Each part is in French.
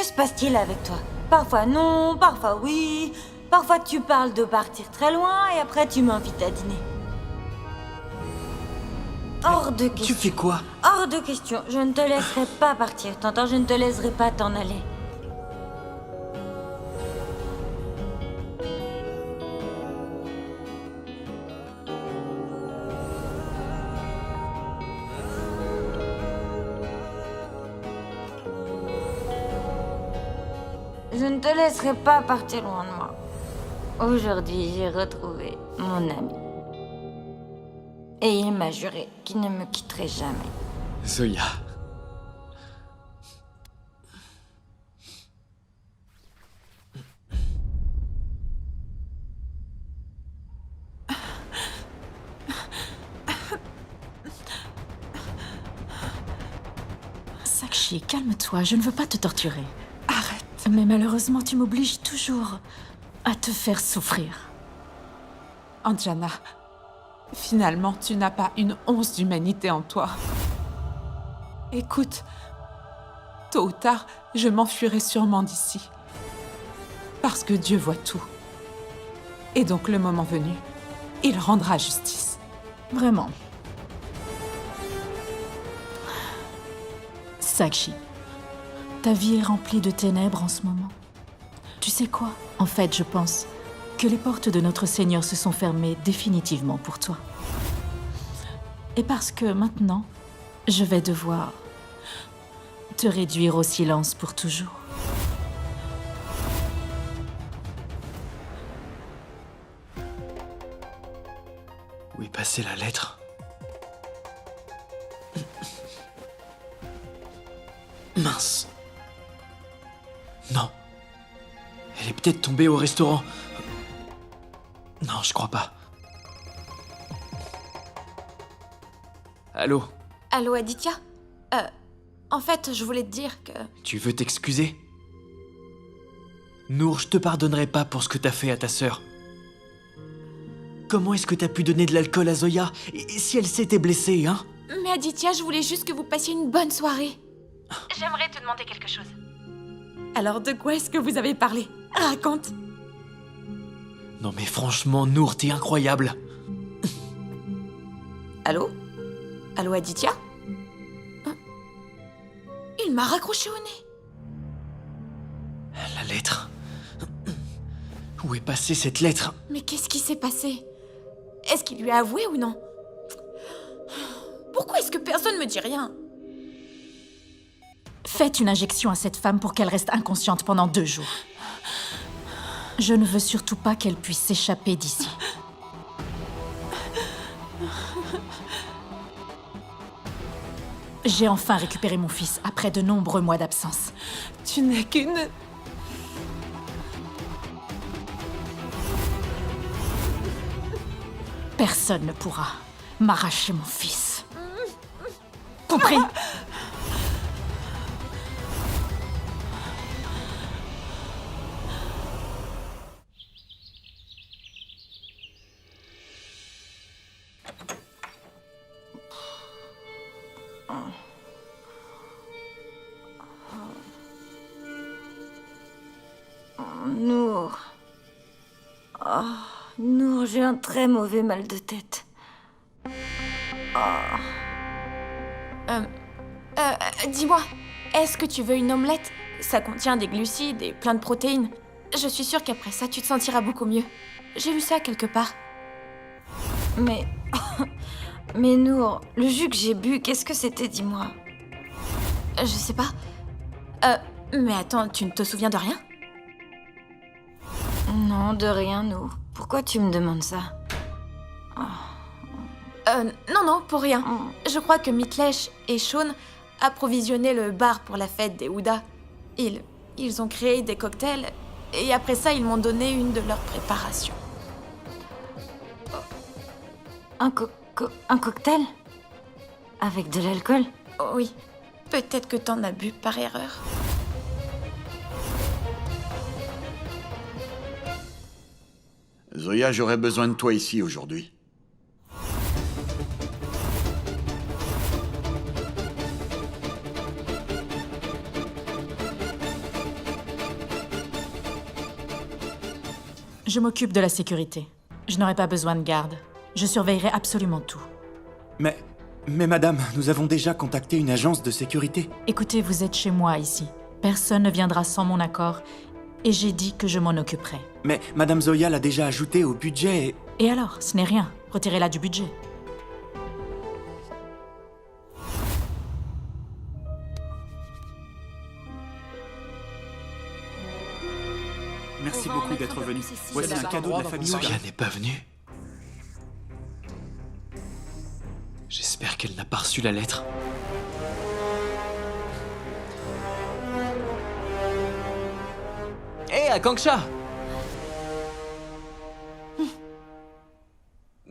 se passe-t-il avec toi? Parfois non, parfois oui. Parfois tu parles de partir très loin et après tu m'invites à dîner. Hors de question. Tu fais quoi? Hors de question. Je ne te laisserai pas partir. T'entends? Je ne te laisserai pas t'en aller. Je ne te laisserai pas partir loin de moi. Aujourd'hui, j'ai retrouvé mon ami. Et il m'a juré qu'il ne me quitterait jamais. Zoya. Sakshi, calme-toi, je ne veux pas te torturer. Arrête. Mais malheureusement, tu m'obliges toujours à te faire souffrir. Anjana, finalement, tu n'as pas une once d'humanité en toi. Écoute, tôt ou tard, je m'enfuirai sûrement d'ici. Parce que Dieu voit tout. Et donc, le moment venu, il rendra justice. Vraiment. Sakshi, ta vie est remplie de ténèbres en ce moment. Tu sais quoi? En fait, je pense que les portes de notre Seigneur se sont fermées définitivement pour toi. Et parce que maintenant, je vais devoir te réduire au silence pour toujours. Où est passée la lettre? Mince. Non. Elle est peut-être tombée au restaurant. Non, je crois pas. Allô? Allô, Aditya? En fait, je voulais te dire que... Tu veux t'excuser? Nour, je te pardonnerai pas pour ce que t'as fait à ta sœur. Comment est-ce que t'as pu donner de l'alcool à Zoya? Et si elle s'était blessée, hein? Mais Aditya, je voulais juste que vous passiez une bonne soirée. J'aimerais te demander quelque chose. Alors, de quoi est-ce que vous avez parlé? Raconte. Non mais franchement, Nour, t'es incroyable. Allô? Allô, Aditya? Il m'a raccroché au nez. La lettre. Où est passée cette lettre? Mais qu'est-ce qui s'est passé? Est-ce qu'il lui a avoué ou non? Pourquoi est-ce que personne me dit rien? Faites une injection à cette femme pour qu'elle reste inconsciente pendant 2 jours. Je ne veux surtout pas qu'elle puisse s'échapper d'ici. J'ai enfin récupéré mon fils après de nombreux mois d'absence. Tu n'es qu'une... Personne ne pourra m'arracher mon fils. Compris? Nour. Oh, Nour, j'ai un très mauvais mal de tête. Dis-moi, est-ce que tu veux une omelette? Ça contient des glucides et plein de protéines. Je suis sûre qu'après ça, tu te sentiras beaucoup mieux. J'ai lu ça quelque part. Mais... Mais Nour, le jus que j'ai bu, qu'est-ce que c'était, dis-moi? Je sais pas. Mais attends, tu ne te souviens de rien? Non, de rien, Nour. Pourquoi tu me demandes ça? Non, pour rien. Je crois que Mitlesh et Sean approvisionnaient le bar pour la fête des Houda. Ils ont créé des cocktails et après ça, ils m'ont donné une de leurs préparations. Un cocktail? Avec de l'alcool? Oh, oui, peut-être que t'en as bu par erreur. Zoya, j'aurais besoin de toi ici aujourd'hui. Je m'occupe de la sécurité. Je n'aurai pas besoin de garde. Je surveillerai absolument tout. Mais madame, nous avons déjà contacté une agence de sécurité. Écoutez, vous êtes chez moi ici. Personne ne viendra sans mon accord. Et j'ai dit que je m'en occuperai. Mais madame Zoya l'a déjà ajouté au budget et... Et alors, ce n'est rien. Retirez-la du budget. Merci beaucoup d'être venu. Voici un cadeau de la famille Zoya. Zoya n'est pas venue. J'espère qu'elle n'a pas reçu la lettre. Hé, Akanksha!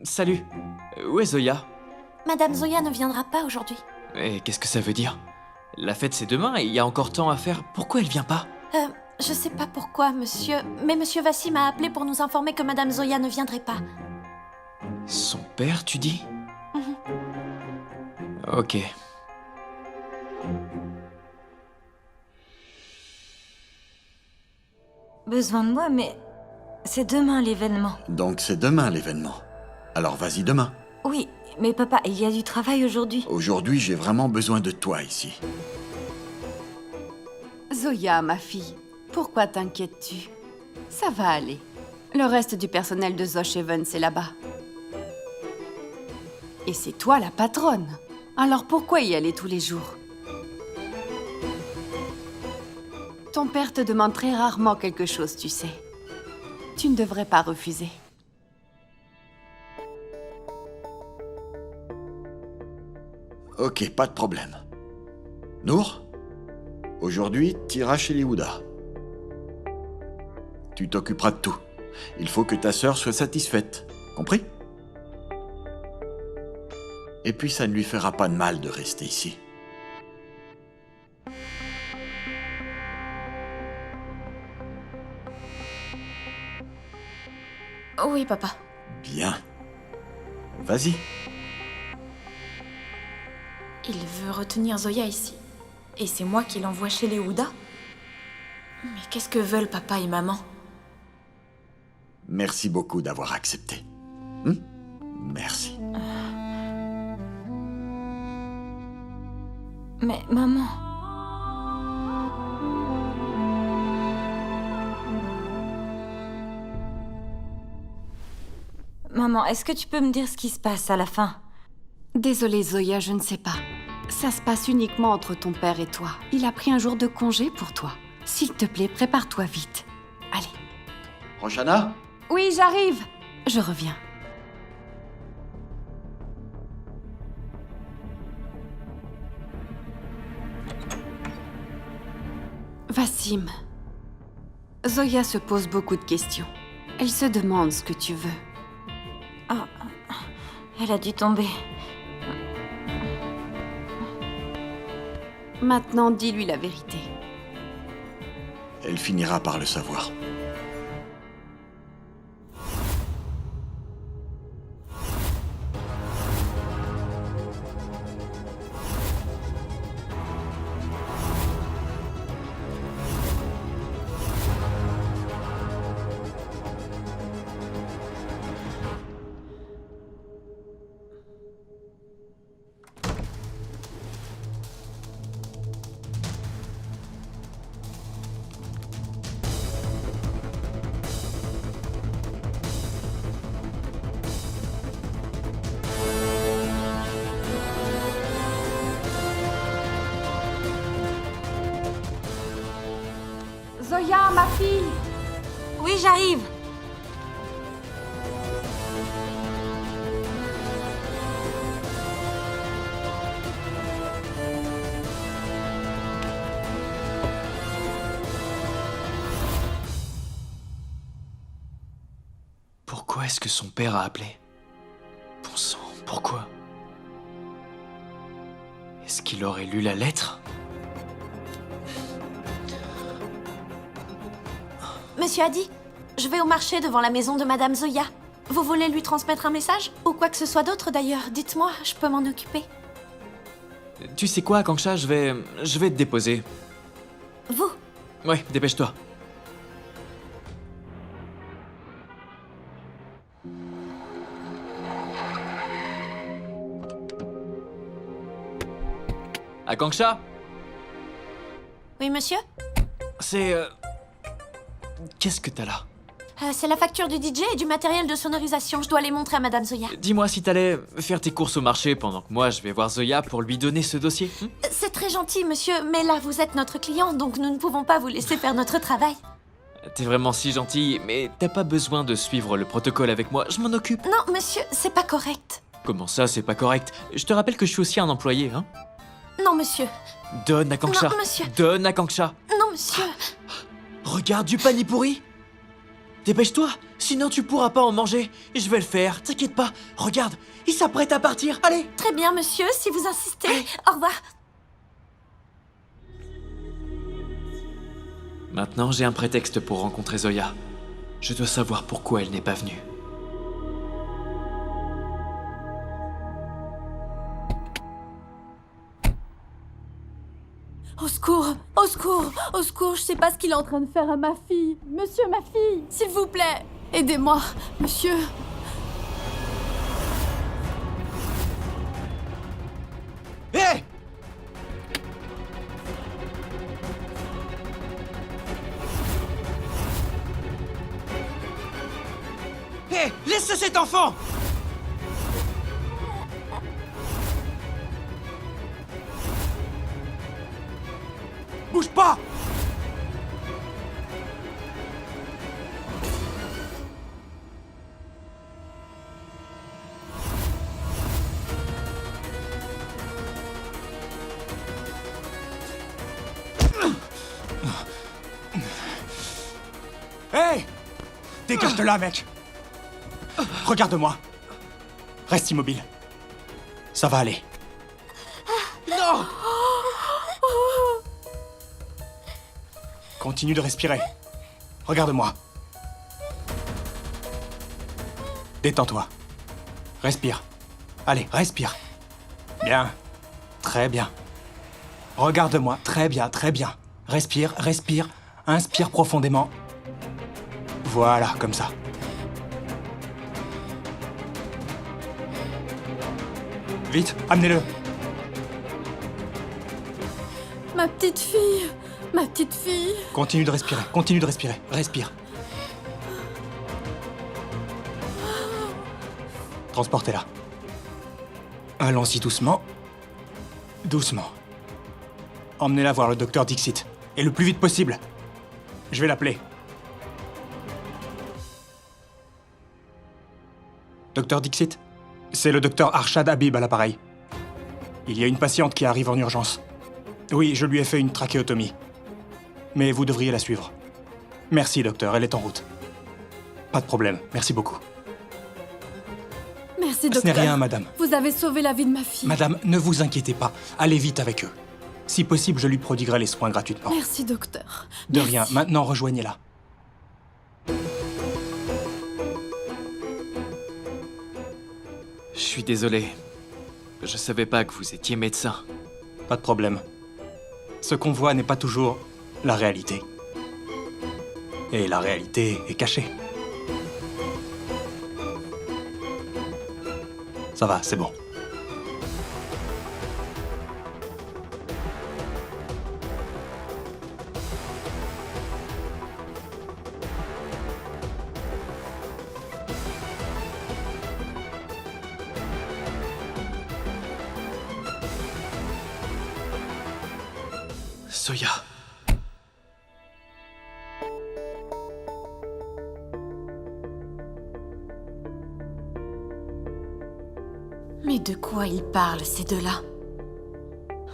Salut. Où est Zoya? Madame Zoya ne viendra pas aujourd'hui. Et qu'est-ce que ça veut dire? La fête c'est demain et il y a encore temps à faire. Pourquoi elle vient pas? Je sais pas pourquoi, monsieur, mais monsieur Vassi m'a appelé pour nous informer que Madame Zoya ne viendrait pas. Son père, tu dis? Ok. Besoin de moi, mais c'est demain l'événement. Donc c'est demain l'événement. Alors vas-y demain. Oui, mais papa, il y a du travail aujourd'hui. Aujourd'hui, j'ai vraiment besoin de toi ici. Zoya, ma fille, pourquoi t'inquiètes-tu? Ça va aller. Le reste du personnel de Zosheven, c'est là-bas. Et c'est toi la patronne. Alors pourquoi y aller tous les jours? Ton père te demande très rarement quelque chose, tu sais. Tu ne devrais pas refuser. Ok, pas de problème. Nour, aujourd'hui, t'iras chez les Houda. Tu t'occuperas de tout. Il faut que ta sœur soit satisfaite. Compris? Et puis ça ne lui fera pas de mal de rester ici. Oui, papa. Bien. Vas-y. Il veut retenir Zoya ici. Et c'est moi qui l'envoie chez les Houda? Mais qu'est-ce que veulent papa et maman? Merci beaucoup d'avoir accepté. Hmm? Merci. Mais maman... Maman, est-ce que tu peux me dire ce qui se passe à la fin? Désolée Zoya, je ne sais pas. Ça se passe uniquement entre ton père et toi. Il a pris un jour de congé pour toi. S'il te plaît, prépare-toi vite. Allez. Roshana? Oui, j'arrive. Je reviens. Vassim. Zoya se pose beaucoup de questions. Elle se demande ce que tu veux. Ah, elle a dû tomber. Maintenant, dis-lui la vérité. Elle finira par le savoir. Zoya, ma fille! Oui, j'arrive. Pourquoi est-ce que son père a appelé? Bon sang, pourquoi? Est-ce qu'il aurait lu la lettre? Monsieur Adi, je vais au marché devant la maison de Madame Zoya. Vous voulez lui transmettre un message? Ou quoi que ce soit d'autre d'ailleurs, dites-moi, je peux m'en occuper. Tu sais quoi, Akanksha, je vais te déposer. Vous? Ouais, dépêche-toi. Akanksha? Oui, monsieur? C'est... Qu'est-ce que t'as là? C'est la facture du DJ et du matériel de sonorisation. Je dois les montrer à Madame Zoya. Dis-moi si t'allais faire tes courses au marché pendant que moi je vais voir Zoya pour lui donner ce dossier. C'est très gentil, monsieur, mais là, vous êtes notre client, donc nous ne pouvons pas vous laisser faire notre travail. T'es vraiment si gentil, mais t'as pas besoin de suivre le protocole avec moi, je m'en occupe. Non, monsieur, c'est pas correct. Comment ça, c'est pas correct? Je te rappelle que je suis aussi un employé, hein? Non, monsieur. Donne Akanksha. Non, monsieur. Donne Akanksha. Non, monsieur. Regarde du pani pourri. Dépêche-toi, sinon tu pourras pas en manger. Je vais le faire, t'inquiète pas. Regarde, il s'apprête à partir, allez. Très bien, monsieur, si vous insistez. Au revoir. Maintenant, j'ai un prétexte pour rencontrer Zoya. Je dois savoir pourquoi elle n'est pas venue. Au secours! Au secours! Au secours! Je sais pas ce qu'il est en train de faire à ma fille! Monsieur, ma fille! S'il vous plaît! Aidez-moi! Monsieur! Hé! Hé! Laisse cet enfant! Bouge pas! Hé! Dégage de là, mec! Regarde-moi. Reste immobile. Ça va aller. Non! Continue de respirer. Regarde-moi. Détends-toi. Respire. Allez, respire. Bien. Très bien. Regarde-moi. Très bien, très bien. Respire, respire. Inspire profondément. Voilà, comme ça. Vite, amenez-le. Ma petite fille! Ma petite fille! Continue de respirer, continue de respirer. Respire. Transportez-la. Allons-y doucement. Doucement. Emmenez-la voir le docteur Dixit. Et le plus vite possible. Je vais l'appeler. Docteur Dixit? C'est le docteur Arshad Habib à l'appareil. Il y a une patiente qui arrive en urgence. Oui, je lui ai fait une trachéotomie. Mais vous devriez la suivre. Merci, docteur, elle est en route. Pas de problème, merci beaucoup. Merci, Ce n'est docteur. rien, madame. Vous avez sauvé la vie de ma fille. Madame, ne vous inquiétez pas. Allez vite avec eux. Si possible, je lui prodiguerai les soins gratuitement. Merci, docteur. De Merci. rien. Maintenant, rejoignez-la. Je suis désolé. Je savais pas que vous étiez médecin. Pas de problème. Ce qu'on voit n'est pas toujours la réalité. Et la réalité est cachée. Ça va, c'est bon. Zoya. Mais de quoi ils parlent, ces deux-là?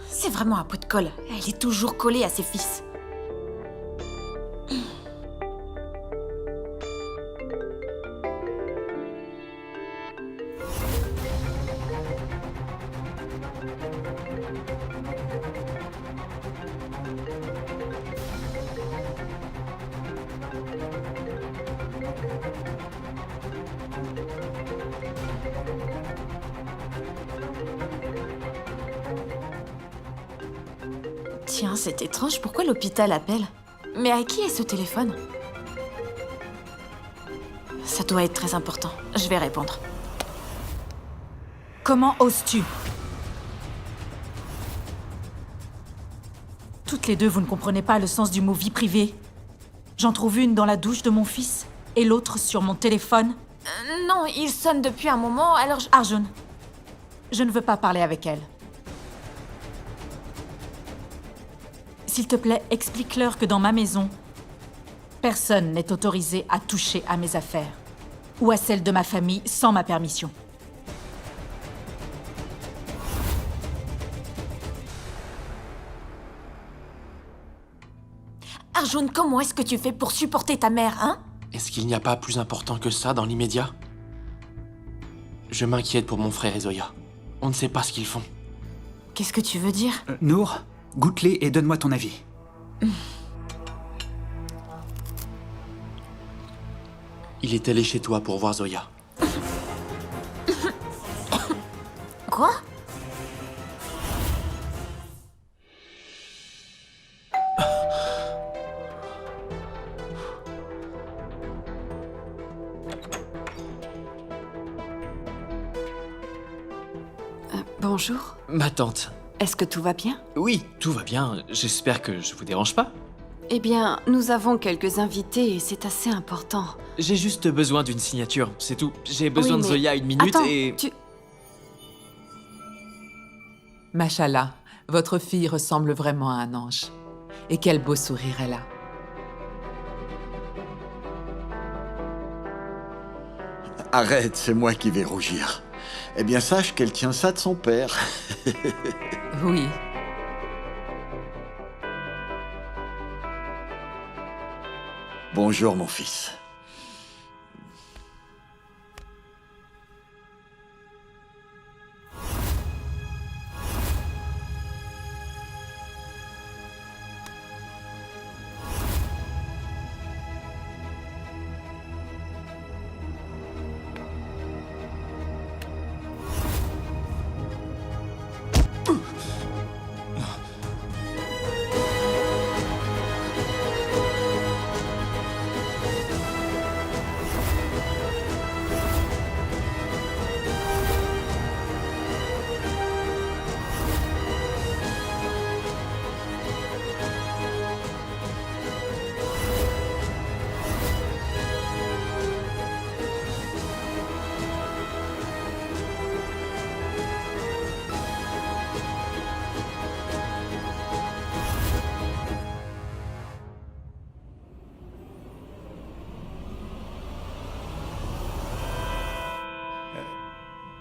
C'est vraiment un pot de colle. Elle est toujours collée à ses fils. Tiens, c'est étrange, pourquoi l'hôpital appelle? Mais à qui est ce téléphone? Ça doit être très important. Je vais répondre. Comment oses-tu? Toutes les deux, vous ne comprenez pas le sens du mot vie privée. J'en trouve une dans la douche de mon fils et l'autre sur mon téléphone. Non, il sonne depuis un moment, alors Arjun, je ne veux pas parler avec elle. S'il te plaît, explique-leur que dans ma maison, personne n'est autorisé à toucher à mes affaires ou à celles de ma famille sans ma permission. Arjun, comment est-ce que tu fais pour supporter ta mère, hein? Est-ce qu'il n'y a pas plus important que ça dans l'immédiat? Je m'inquiète pour mon frère et Zoya. On ne sait pas ce qu'ils font. Qu'est-ce que tu veux dire? Nour, goûte-les et donne-moi ton avis. Il est allé chez toi pour voir Zoya. Quoi? Bonjour. Ma tante. Est-ce que tout va bien? Oui, tout va bien. J'espère que je vous dérange pas. Eh bien, nous avons quelques invités et c'est assez important. J'ai juste besoin d'une signature, c'est tout. J'ai besoin Oui, de mais- Zoya une minute Attends, et... Machallah, votre fille ressemble vraiment à un ange. Et quel beau sourire elle a. Arrête, c'est moi qui vais rougir. Eh bien, sache qu'elle tient ça de son père. Oui. Bonjour, mon fils.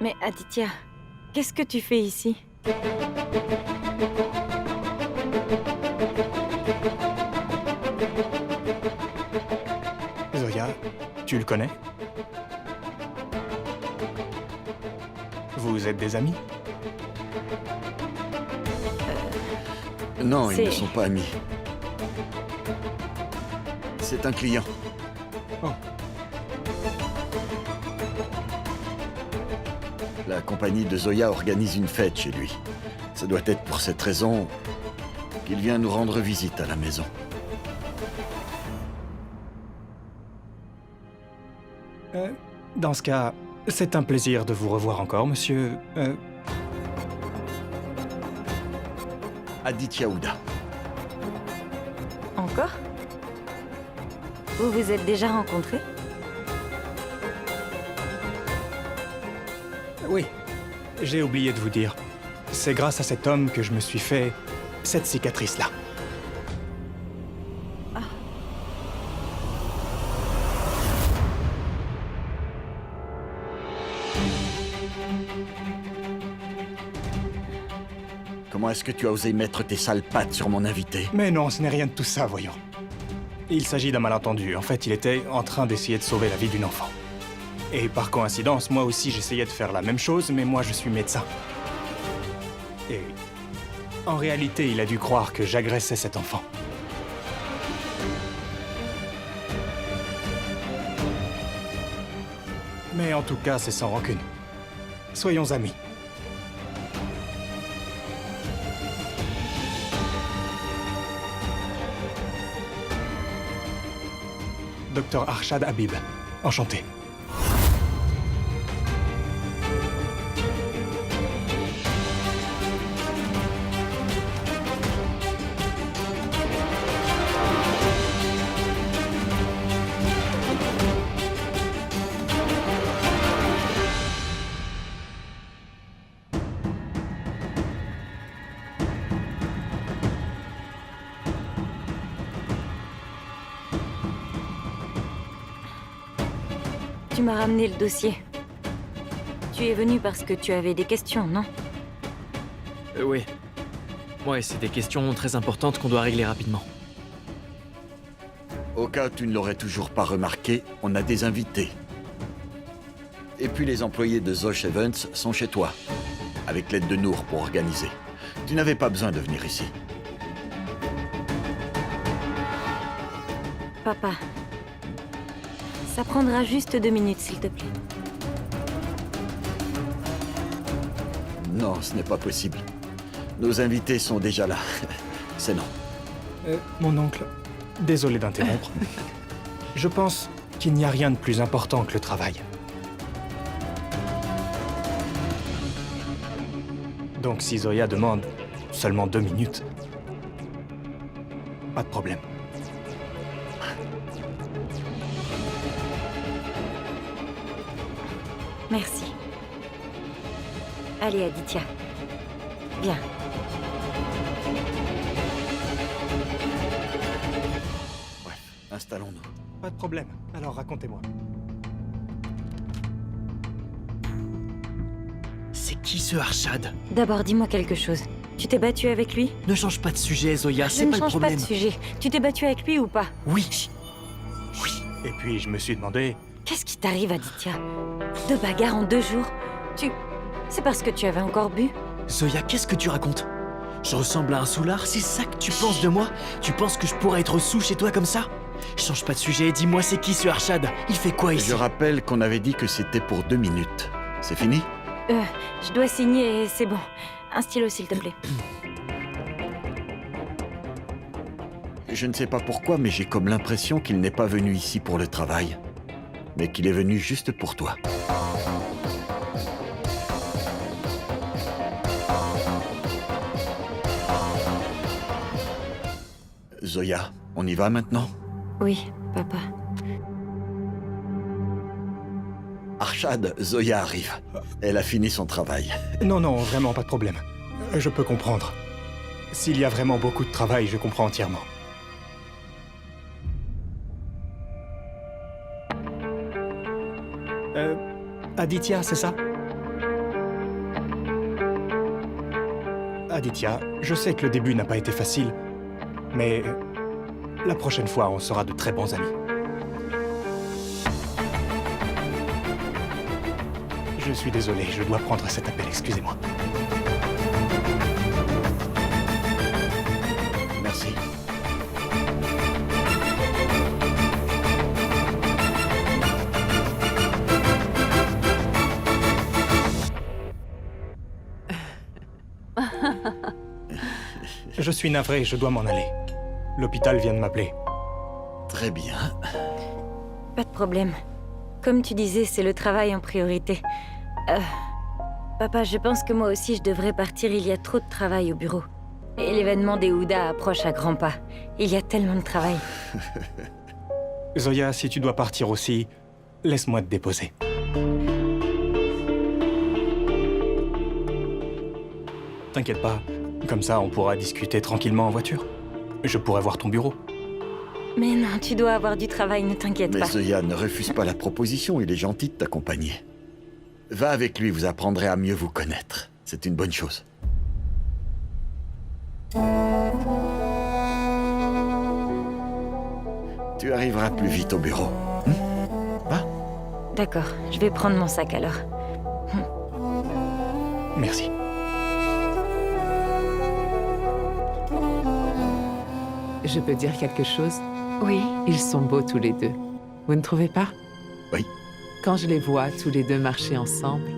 Mais Aditya, qu'est-ce que tu fais ici? Zoya, tu le connais? Vous êtes des amis? Non, ils ne c'est- sont pas amis. C'est un client. Oh. La compagnie de Zoya organise une fête chez lui. Ça doit être pour cette raison qu'il vient nous rendre visite à la maison. Dans ce cas, c'est un plaisir de vous revoir encore, monsieur... Aditya Ouda. Encore? Vous vous êtes déjà rencontrés? Oui, j'ai oublié de vous dire. C'est grâce à cet homme que je me suis fait cette cicatrice-là. Comment est-ce que tu as osé mettre tes sales pattes sur mon invité? Mais non, ce n'est rien de tout ça, voyons. Il s'agit d'un malentendu. En fait, il était en train d'essayer de sauver la vie d'une enfant. Et par coïncidence, moi aussi j'essayais de faire la même chose, mais moi je suis médecin. Et en réalité, il a dû croire que j'agressais cet enfant. Mais en tout cas, c'est sans rancune. Soyons amis. Docteur Arshad Habib, enchanté. Tu m'as ramené le dossier. Tu es venu parce que tu avais des questions, non? Oui. Ouais, c'est des questions très importantes qu'on doit régler rapidement. Au cas où tu ne l'aurais toujours pas remarqué, on a des invités. Et puis les employés de Zosh Evans sont chez toi, avec l'aide de Nour pour organiser. Tu n'avais pas besoin de venir ici. Papa, ça prendra juste 2 minutes, s'il te plaît. Non, ce n'est pas possible. Nos invités sont déjà là. C'est non. Mon oncle, désolé d'interrompre. Je pense qu'il n'y a rien de plus important que le travail. Donc si Zoya demande seulement 2 minutes, pas de problème. Merci. Allez, Aditya. Viens. Bref, installons-nous. Pas de problème. Alors racontez-moi. C'est qui ce Arshad? D'abord, dis-moi quelque chose. Tu t'es battu avec lui? Ne change pas de sujet, Zoya, Je c'est ne pas le change pas problème. de sujet. Tu t'es battu avec lui ou pas? Oui. Oui. Et puis je me suis demandé... Qu'est-ce qui t'arrive, Aditya? 2 bagarres en 2 jours? C'est parce que tu avais encore bu? Zoya, qu'est-ce que tu racontes? Je ressemble à un soulard, c'est ça que tu penses de moi? Tu penses que je pourrais être sous chez toi comme ça? Change pas de sujet, dis-moi c'est qui ce Arshad? Il fait quoi ici? Je rappelle qu'on avait dit que c'était pour 2 minutes. C'est fini? Je dois signer et c'est bon. Un stylo, s'il te plaît. Je ne sais pas pourquoi, mais j'ai comme l'impression qu'il n'est pas venu ici pour le travail, mais qu'il est venu juste pour toi. Zoya, on y va maintenant? Oui, papa. Arshad, Zoya arrive. Elle a fini son travail. Non, vraiment pas de problème. Je peux comprendre. S'il y a vraiment beaucoup de travail, je comprends entièrement. Aditya, c'est ça? Aditya, je sais que le début n'a pas été facile, mais la prochaine fois, on sera de très bons amis. Je suis désolé, je dois prendre cet appel, excusez-moi. Merci. Je suis navré, je dois m'en aller. L'hôpital vient de m'appeler. Très bien. Pas de problème. Comme tu disais, c'est le travail en priorité. Papa, je pense que moi aussi je devrais partir, il y a trop de travail au bureau. Et l'événement des Houda approche à grands pas. Il y a tellement de travail. Zoya, si tu dois partir aussi, laisse-moi te déposer. T'inquiète pas, comme ça on pourra discuter tranquillement en voiture. Je pourrai voir ton bureau. Mais non, tu dois avoir du travail, ne t'inquiète Mais pas. Zoya, ne refuse pas la proposition, il est gentil de t'accompagner. Va avec lui, vous apprendrez à mieux vous connaître. C'est une bonne chose. Tu arriveras plus vite au bureau. Va. D'accord, je vais prendre mon sac alors. Merci. Je peux dire quelque chose? Oui. Ils sont beaux tous les deux. Vous ne trouvez pas? Oui. Quand je les vois tous les deux marcher ensemble,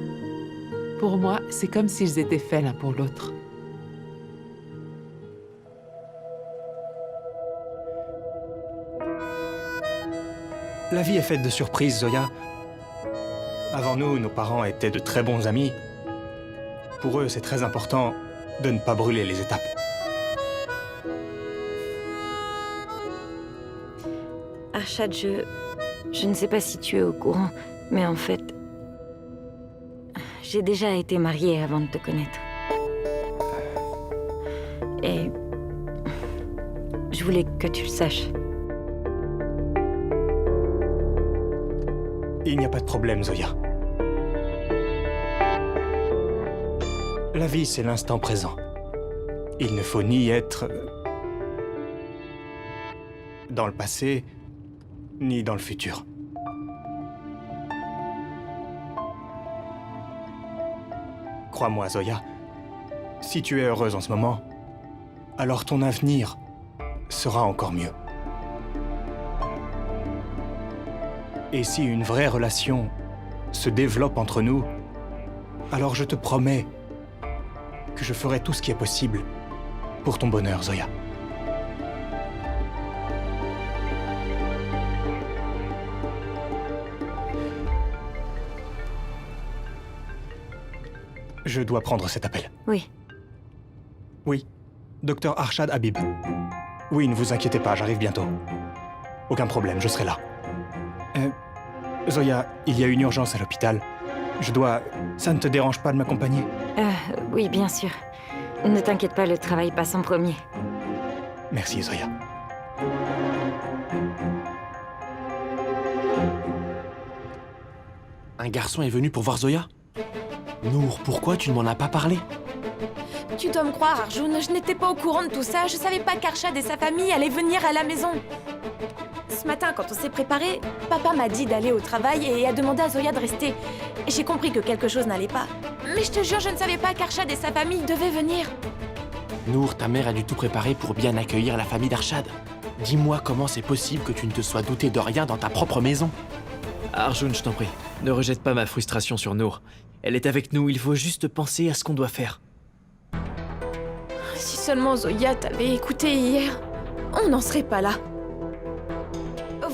pour moi, c'est comme s'ils étaient faits l'un pour l'autre. La vie est faite de surprises, Zoya. Avant nous, nos parents étaient de très bons amis. Pour eux, c'est très important de ne pas brûler les étapes. Arshad, je ne sais pas si tu es au courant, mais en fait, j'ai déjà été mariée avant de te connaître. Et je voulais que tu le saches. Il n'y a pas de problème, Zoya. La vie, c'est l'instant présent. Il ne faut ni être dans le passé, ni dans le futur. Crois-moi, Zoya, si tu es heureuse en ce moment, alors ton avenir sera encore mieux. Et si une vraie relation se développe entre nous, alors je te promets que je ferai tout ce qui est possible pour ton bonheur, Zoya. Je dois prendre cet appel. Oui. Oui, Docteur Arshad Habib. Oui, ne vous inquiétez pas, j'arrive bientôt. Aucun problème, je serai là. Zoya, il y a une urgence à l'hôpital. Je dois... Ça ne te dérange pas de m'accompagner? Oui, bien sûr. Ne t'inquiète pas, le travail passe en premier. Merci, Zoya. Un garçon est venu pour voir Zoya? Nour, pourquoi tu ne m'en as pas parlé? Tu dois me croire, Arjun, je n'étais pas au courant de tout ça. Je savais pas qu'Arshad et sa famille allaient venir à la maison. Ce matin, quand on s'est préparé, papa m'a dit d'aller au travail et a demandé à Zoya de rester. J'ai compris que quelque chose n'allait pas. Mais je te jure, je ne savais pas qu'Arshad et sa famille devaient venir. Nour, ta mère a dû tout préparer pour bien accueillir la famille d'Arshad. Dis-moi comment c'est possible que tu ne te sois douté de rien dans ta propre maison. Arjun, je t'en prie, ne rejette pas ma frustration sur Nour. Elle est avec nous, il faut juste penser à ce qu'on doit faire. Si seulement Zoya t'avait écouté hier, on n'en serait pas là.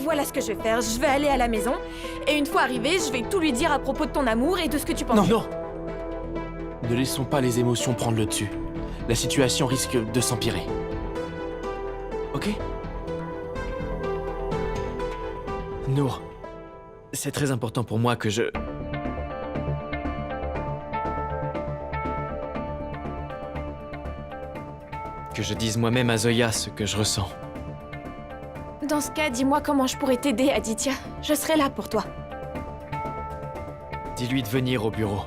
Voilà ce que je vais faire, je vais aller à la maison, et une fois arrivée, je vais tout lui dire à propos de ton amour et de ce que tu penses. Non. Ne laissons pas les émotions prendre le dessus. La situation risque de s'empirer. Ok? Nour, c'est très important pour moi que je dise moi-même à Zoya ce que je ressens. Dans ce cas, dis-moi comment je pourrais t'aider, Aditya. Je serai là pour toi. Dis-lui de venir au bureau.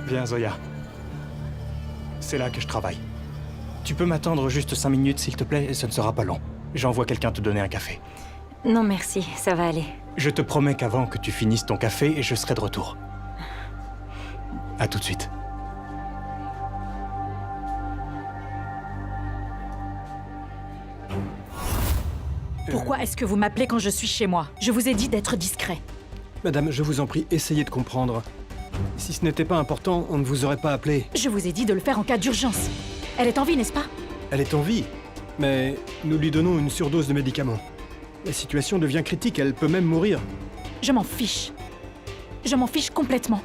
Viens, Zoya. C'est là que je travaille. Tu peux m'attendre juste 5 minutes, s'il te plaît, et ce ne sera pas long. J'envoie quelqu'un te donner un café. Non, merci, ça va aller. Je te promets qu'avant que tu finisses ton café, je serai de retour. À tout de suite. Pourquoi est-ce que vous m'appelez quand je suis chez moi? Je vous ai dit d'être discret. Madame, je vous en prie, essayez de comprendre. Si ce n'était pas important, on ne vous aurait pas appelé. Je vous ai dit de le faire en cas d'urgence. Elle est en vie, n'est-ce pas? Elle est en vie, mais nous lui donnons une surdose de médicaments. La situation devient critique, elle peut même mourir. Je m'en fiche. Je m'en fiche complètement.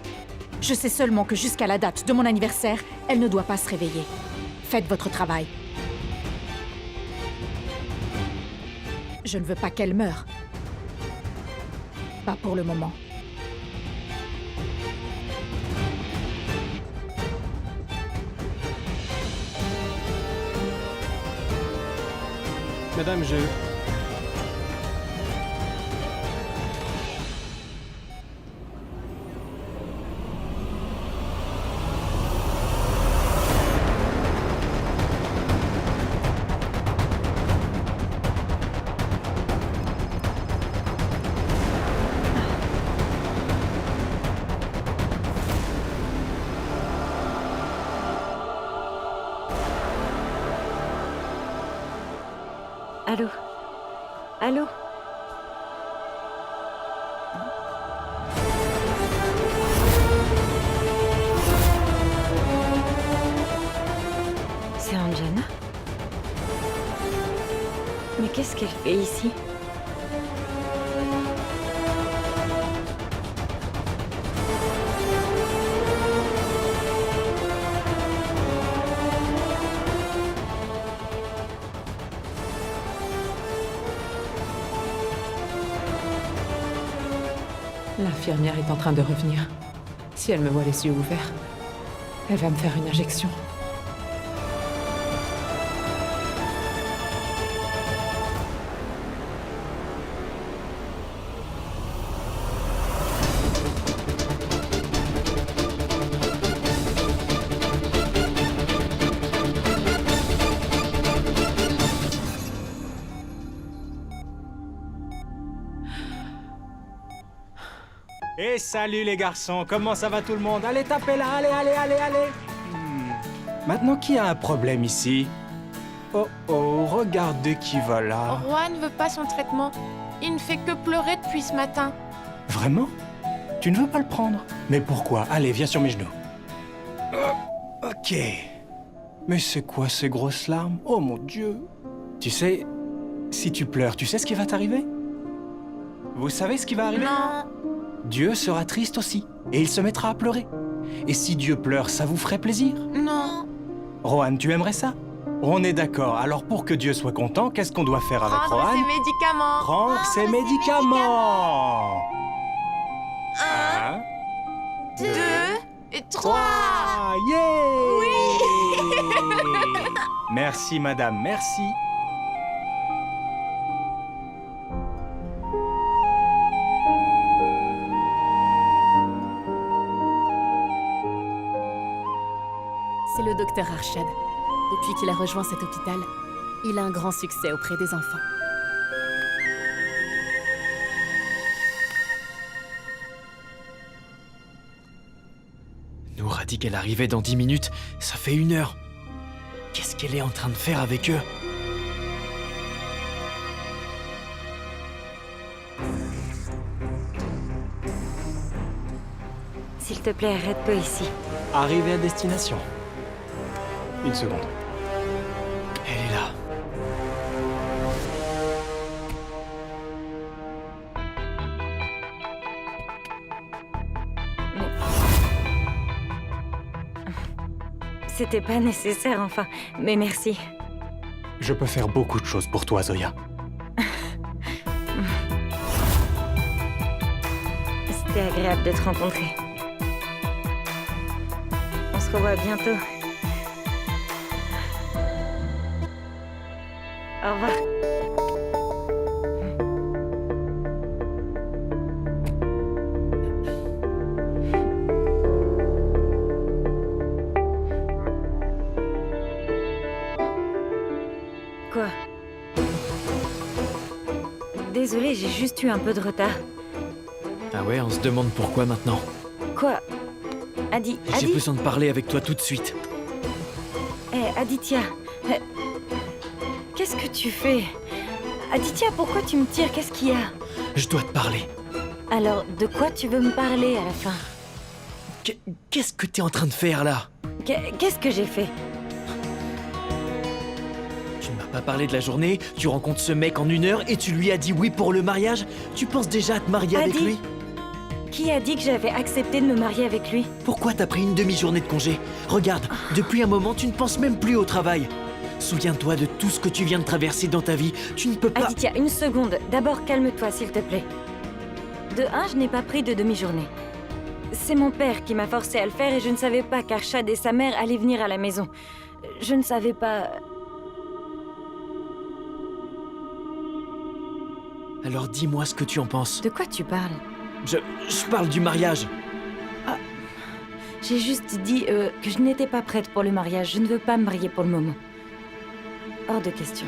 Je sais seulement que jusqu'à la date de mon anniversaire, elle ne doit pas se réveiller. Faites votre travail. Je ne veux pas qu'elle meure. Pas pour le moment. Madame, je... Allô? Allô? C'est Anjana? Mais qu'est-ce qu'elle fait ici? L'infirmière est en train de revenir. Si elle me voit les yeux ouverts, elle va me faire une injection. Et salut les garçons, comment ça va tout le monde? Allez, tapez là, allez. Maintenant, qui a un problème ici? Oh, regarde qui va là. Rohan ne veut pas son traitement. Il ne fait que pleurer depuis ce matin. Vraiment? Tu ne veux pas le prendre? Mais pourquoi? Allez, viens sur mes genoux. Ok. Mais c'est quoi ces grosses larmes? Oh mon Dieu. Tu sais, si tu pleures, tu sais ce qui va t'arriver? Vous savez ce qui va arriver? Non. Dieu sera triste aussi, et il se mettra à pleurer. Et si Dieu pleure, ça vous ferait plaisir? Non. Rohan, tu aimerais ça? On est d'accord, alors pour que Dieu soit content, qu'est-ce qu'on doit faire avec Prendre Rohan? ses médicaments. Prendre ses médicaments. 1, 2 et 3. Yeah! Oui. Merci madame, merci. C'est le docteur Arshad. Depuis qu'il a rejoint cet hôpital, il a un grand succès auprès des enfants. Nour a dit qu'elle arrivait dans 10 minutes, ça fait 1 heure. Qu'est-ce qu'elle est en train de faire avec eux? S'il te plaît, arrête-toi ici. Arrivé à destination. 1 seconde. Elle est là. C'était pas nécessaire, enfin. Mais merci. Je peux faire beaucoup de choses pour toi, Zoya. C'était agréable de te rencontrer. On se revoit bientôt. Au revoir. Quoi? Désolée, j'ai juste eu un peu de retard. Ah ouais, on se demande pourquoi maintenant. Quoi? Adi, J'ai besoin de parler avec toi tout de suite. Aditya. Qu'est-ce que tu fais? Aditya, pourquoi tu me tires? Qu'est-ce qu'il y a? Je dois te parler. Alors, de quoi tu veux me parler à la fin? Qu'est-ce que t'es en train de faire là? Qu'est-ce que j'ai fait? Tu ne m'as pas parlé de la journée, tu rencontres ce mec en 1 heure et tu lui as dit oui pour le mariage? Tu penses déjà à te marier avec lui? Qui a dit que j'avais accepté de me marier avec lui? Pourquoi t'as pris une demi-journée de congé? Regarde, depuis un moment, tu ne penses même plus au travail. Souviens-toi de tout ce que tu viens de traverser dans ta vie. Tu ne peux pas... Aditya, 1 seconde. D'abord, calme-toi, s'il te plaît. De 1, je n'ai pas pris de demi-journée. C'est mon père qui m'a forcé à le faire et je ne savais pas qu'Arshad et sa mère allaient venir à la maison. Je ne savais pas... Alors dis-moi ce que tu en penses. De quoi tu parles? Je parle du mariage. Ah, j'ai juste dit que je n'étais pas prête pour le mariage. Je ne veux pas me marier pour le moment. Hors de question.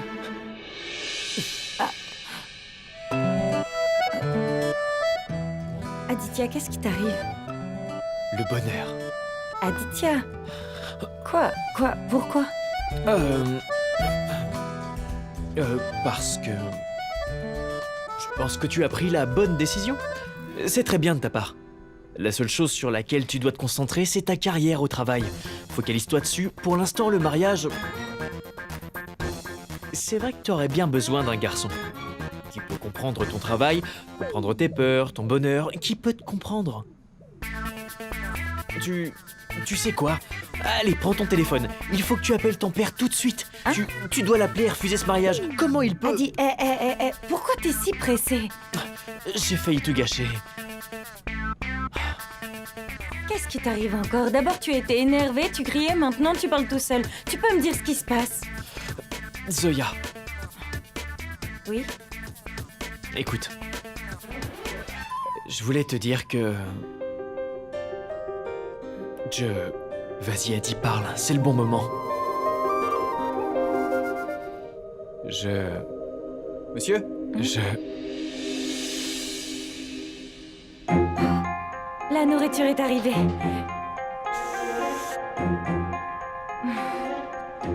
Aditya, qu'est-ce qui t'arrive? Le bonheur. Aditya? Quoi? Pourquoi? Parce que... Je pense que tu as pris la bonne décision. C'est très bien de ta part. La seule chose sur laquelle tu dois te concentrer, c'est ta carrière au travail. Focalise-toi dessus. Pour l'instant, le mariage... C'est vrai que tu aurais bien besoin d'un garçon. Qui peut comprendre ton travail, comprendre tes peurs, ton bonheur, qui peut te comprendre. Tu sais quoi? Allez, prends ton téléphone. Il faut que tu appelles ton père tout de suite. Hein? Tu dois l'appeler et refuser ce mariage. Comment il peut... Adi, pourquoi t'es si pressé? J'ai failli tout gâcher. Qu'est-ce qui t'arrive encore? D'abord tu étais énervé, tu criais, maintenant tu parles tout seul. Tu peux me dire ce qui se passe? Zoya, Oui? écoute. Je voulais te dire que... Vas-y, Eddie, parle, c'est le bon moment. Monsieur? La nourriture est arrivée.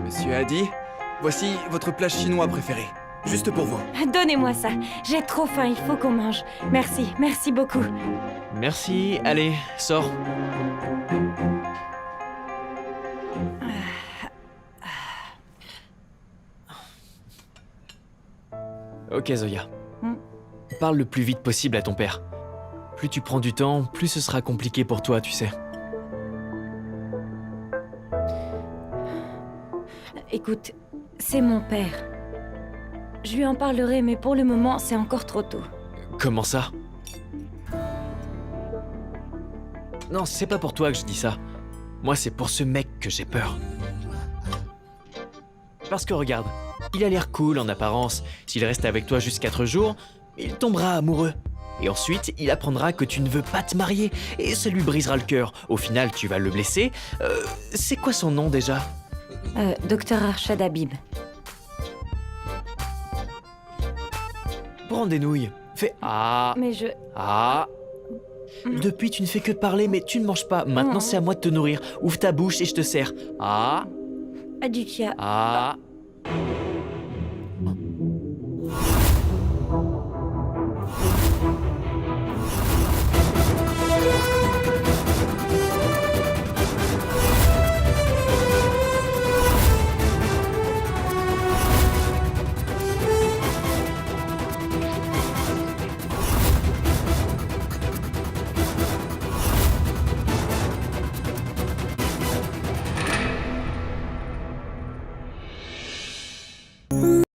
Monsieur Adi, voici votre plat chinois préféré. Juste pour vous. Donnez-moi ça. J'ai trop faim, il faut qu'on mange. Merci, merci beaucoup. Merci, allez, sors. Ok, Zoya. Parle le plus vite possible à ton père. Plus tu prends du temps, plus ce sera compliqué pour toi, tu sais. Écoute, c'est mon père. Je lui en parlerai, mais pour le moment, c'est encore trop tôt. Comment ça? Non, c'est pas pour toi que je dis ça. Moi, c'est pour ce mec que j'ai peur. Parce que regarde, il a l'air cool en apparence. S'il reste avec toi juste 4 jours, il tombera amoureux. Et ensuite, il apprendra que tu ne veux pas te marier, et ça lui brisera le cœur. Au final, tu vas le blesser. C'est quoi son nom déjà? Docteur Arshad Habib. Prends des nouilles. Fais ah. Mais je... Ah. Depuis, tu ne fais que parler, mais tu ne manges pas. Maintenant, c'est à moi de te nourrir. Ouvre ta bouche et je te sers. Ah. Adukia. Ah.